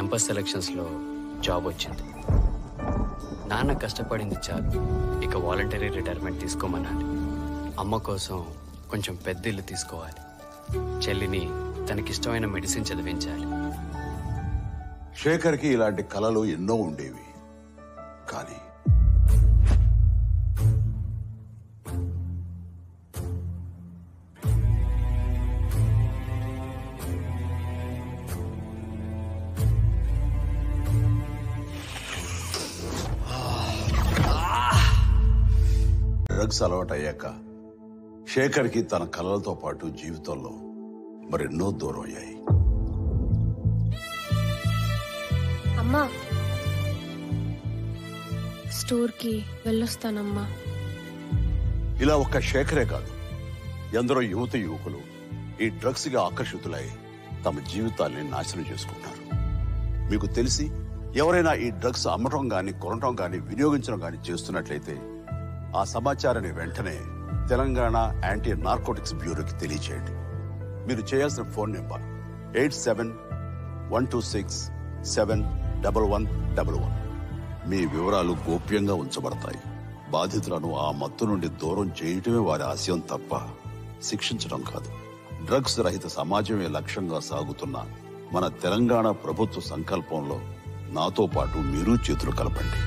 Campus సెలక్షన్స్లో job వచ్చింది. నాన్న కష్టపడింది చాలు, ఇక వాలంటరీ రిటైర్మెంట్ తీసుకోమన్నాడు. అమ్మ కోసం కొంచెం పెద్ద ఇల్లు తీసుకోవాలి. చెల్లిని తనకిష్టమైన మెడిసిన్ చదివించాలి. శేఖర్కి ఇలాంటి కలలు ఎన్నో ఉండేవి. కానీ డ్రగ్స్ అలవాటయ్యాక శేఖర్కి తన కలలతో పాటు జీవితంలో మరెన్నో దూరం అయ్యాయి. అమ్మా, స్టోర్కి వెళ్ళొస్తానమ్మా. ఇలా ఒక్క శేఖరే కాదు, ఎందరో యువత యువకులు ఈ డ్రగ్స్ గా ఆకర్షితులై తమ జీవితాల్ని నాశనం చేసుకుంటారు. మీకు తెలిసి ఎవరైనా ఈ డ్రగ్స్ అమ్మటం గాని, కొనటం గాని, వినియోగించడం గాని చేస్తున్నట్లయితే ఆ సమాచారాన్ని వెంటనే తెలంగాణ యాంటీ నార్కోటిక్స్ బ్యూరోకి తెలియచేయండి. మీరు చేయాల్సిన ఫోన్ నెంబర్ 8712671111. మీ వివరాలు గోప్యంగా ఉంచబడతాయి. బాధితులను ఆ మత్తు నుండి దూరం చేయటమే వారి ఆశయం తప్ప శిక్షించడం కాదు. డ్రగ్స్ రహిత సమాజమే లక్ష్యంగా సాగుతున్న మన తెలంగాణ ప్రభుత్వ సంకల్పంలో నాతో పాటు మీరు చేతులు కలపండి.